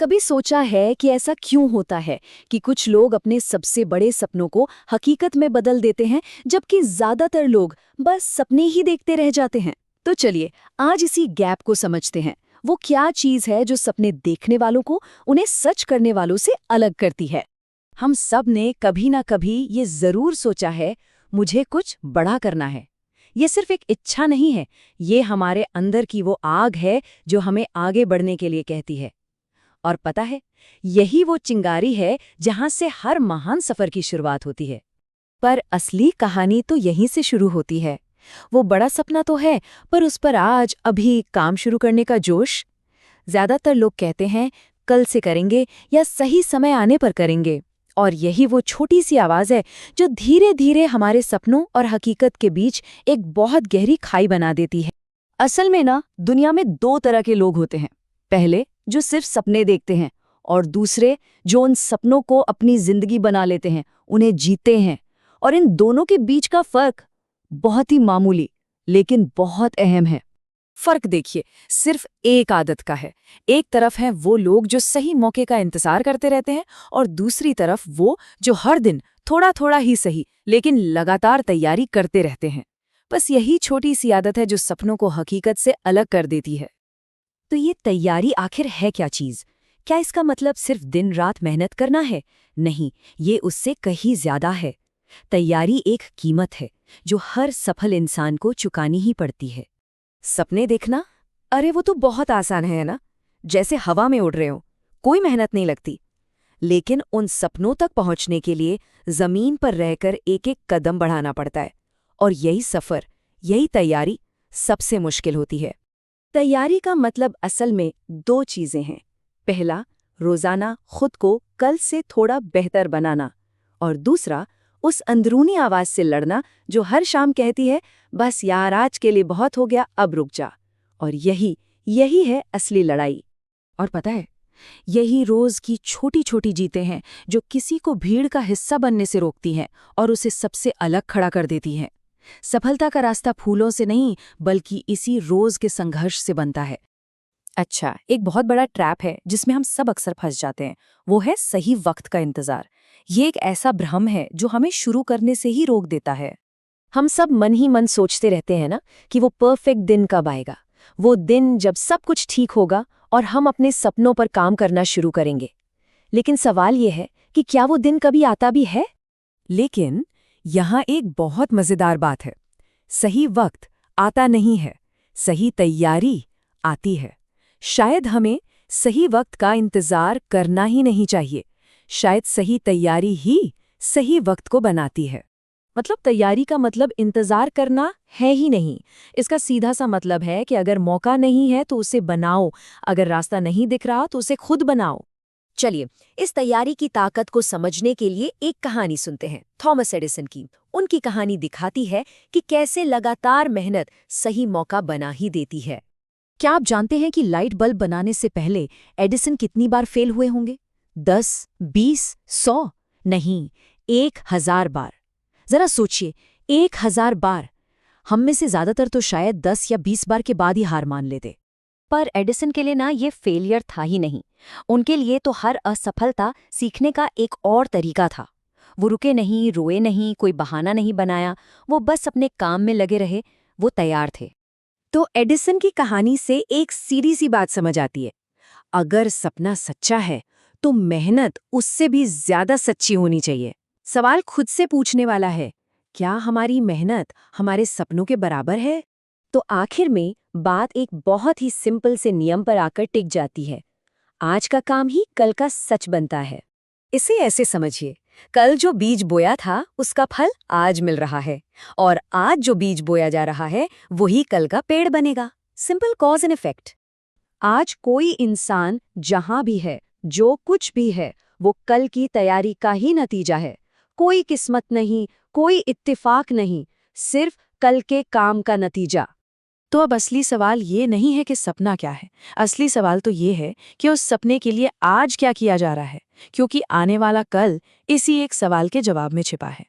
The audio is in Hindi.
कभी सोचा है कि ऐसा क्यों होता है कि कुछ लोग अपने सबसे बड़े सपनों को हकीकत में बदल देते हैं, जबकि ज्यादातर लोग बस सपने ही देखते रह जाते हैं? तो चलिए आज इसी गैप को समझते हैं। वो क्या चीज है जो सपने देखने वालों को उन्हें सच करने वालों से अलग करती है? हम सब ने कभी ना कभी ये जरूर सोचा है, मुझे कुछ बड़ा करना है। ये सिर्फ एक इच्छा नहीं है, ये हमारे अंदर की वो आग है जो हमें आगे बढ़ने के लिए कहती है। और पता है, यही वो चिंगारी है जहां से हर महान सफर की शुरुआत होती है। पर असली कहानी तो यहीं से शुरू होती है। वो बड़ा सपना तो है, पर उस पर आज अभी काम शुरू करने का जोश। ज्यादातर लोग कहते हैं कल से करेंगे या सही समय आने पर करेंगे, और यही वो छोटी सी आवाज है जो धीरे धीरे हमारे सपनों और हकीकत के बीच एक बहुत गहरी खाई बना देती है। असल में ना, दुनिया में दो तरह के लोग होते हैं। पहले जो सिर्फ सपने देखते हैं, और दूसरे जो उन सपनों को अपनी जिंदगी बना लेते हैं, उन्हें जीते हैं। और इन दोनों के बीच का फर्क बहुत ही मामूली लेकिन बहुत अहम है। फर्क देखिए, सिर्फ एक आदत का है। एक तरफ हैं वो लोग जो सही मौके का इंतजार करते रहते हैं, और दूसरी तरफ वो जो हर दिन थोड़ा थोड़ा ही सही लेकिन लगातार तैयारी करते रहते हैं। बस यही छोटी सी आदत है जो सपनों को हकीकत से अलग कर देती है। तो ये तैयारी आखिर है क्या चीज? क्या इसका मतलब सिर्फ दिन रात मेहनत करना है? नहीं, ये उससे कहीं ज्यादा है। तैयारी एक कीमत है जो हर सफल इंसान को चुकानी ही पड़ती है। सपने देखना, अरे वो तो बहुत आसान है ना, जैसे हवा में उड़ रहे हो, कोई मेहनत नहीं लगती। लेकिन उन सपनों तक पहुंचने के लिए जमीन पर रहकर एक एक कदम बढ़ाना पड़ता है, और यही सफर, यही तैयारी सबसे मुश्किल होती है। तैयारी का मतलब असल में दो चीजें हैं। पहला, रोजाना खुद को कल से थोड़ा बेहतर बनाना, और दूसरा, उस अंदरूनी आवाज से लड़ना जो हर शाम कहती है, बस यार आज के लिए बहुत हो गया, अब रुक जा। और यही है असली लड़ाई। और पता है, यही रोज की छोटी छोटी जीतें हैं जो किसी को भीड़ का हिस्सा बनने से रोकती हैं और उसे सबसे अलग खड़ा कर देती हैं। सफलता का रास्ता फूलों से नहीं, बल्कि इसी रोज के संघर्ष से बनता है। अच्छा, एक बहुत बड़ा ट्रैप है जिसमें हम सब अक्सर फंस जाते हैं, वो है सही वक्त का इंतजार। ये एक ऐसा भ्रम है जो हमें शुरू करने से ही रोक देता है। हम सब मन ही मन सोचते रहते हैं ना कि वो परफेक्ट दिन कब आएगा, वो दिन जब सब कुछ ठीक होगा और हम अपने सपनों पर काम करना शुरू करेंगे। लेकिन सवाल ये है कि क्या वो दिन कभी आता भी है? लेकिन यहाँ एक बहुत मजेदार बात है। सही वक्त आता नहीं है, सही तैयारी आती है। शायद हमें सही वक्त का इंतजार करना ही नहीं चाहिए। शायद सही तैयारी ही सही वक्त को बनाती है। मतलब तैयारी का मतलब इंतजार करना है ही नहीं। इसका सीधा सा मतलब है कि अगर मौका नहीं है तो उसे बनाओ, अगर रास्ता नहीं दिख रहा तो उसे खुद बनाओ। चलिए, इस तैयारी की ताकत को समझने के लिए एक कहानी सुनते हैं, थॉमस एडिसन की। उनकी कहानी दिखाती है कि कैसे लगातार मेहनत सही मौका बना ही देती है। क्या आप जानते हैं कि लाइट बल्ब बनाने से पहले एडिसन कितनी बार फेल हुए होंगे? 10, 20, 100? नहीं, 1000 बार। जरा सोचिए, 1000 बार। हम में से ज्यादातर तो शायद 10 या 20 बार के बाद ही हार मान लेते। पर एडिसन के लिए ना, ये फेलियर था ही नहीं। उनके लिए तो हर असफलता सीखने का एक और तरीका था। वो रुके नहीं, रोए नहीं, कोई बहाना नहीं बनाया, वो बस अपने काम में लगे रहे। वो तैयार थे। तो एडिसन की कहानी से एक सीधी सी बात समझ आती है। अगर सपना सच्चा है तो मेहनत उससे भी ज्यादा सच्ची होनी चाहिए। सवाल खुद से पूछने वाला है, क्या हमारी मेहनत हमारे सपनों के बराबर है? तो आखिर में बात एक बहुत ही सिंपल से नियम पर आकर टिक जाती है। आज का काम ही कल का सच बनता है। इसे ऐसे समझिए, कल जो बीज बोया था उसका फल आज मिल रहा है, और आज जो बीज बोया जा रहा है वही कल का पेड़ बनेगा। Simple cause and effect. आज कोई इंसान जहां भी है, जो कुछ भी है, वो कल की तैयारी का ही नतीजा है। कोई किस्मत नहीं, कोई इत्तेफाक नहीं, सिर्फ कल के काम का नतीजा। तो अब असली सवाल ये नहीं है कि सपना क्या है, असली सवाल तो ये है कि उस सपने के लिए आज क्या किया जा रहा है, क्योंकि आने वाला कल इसी एक सवाल के जवाब में छिपा है।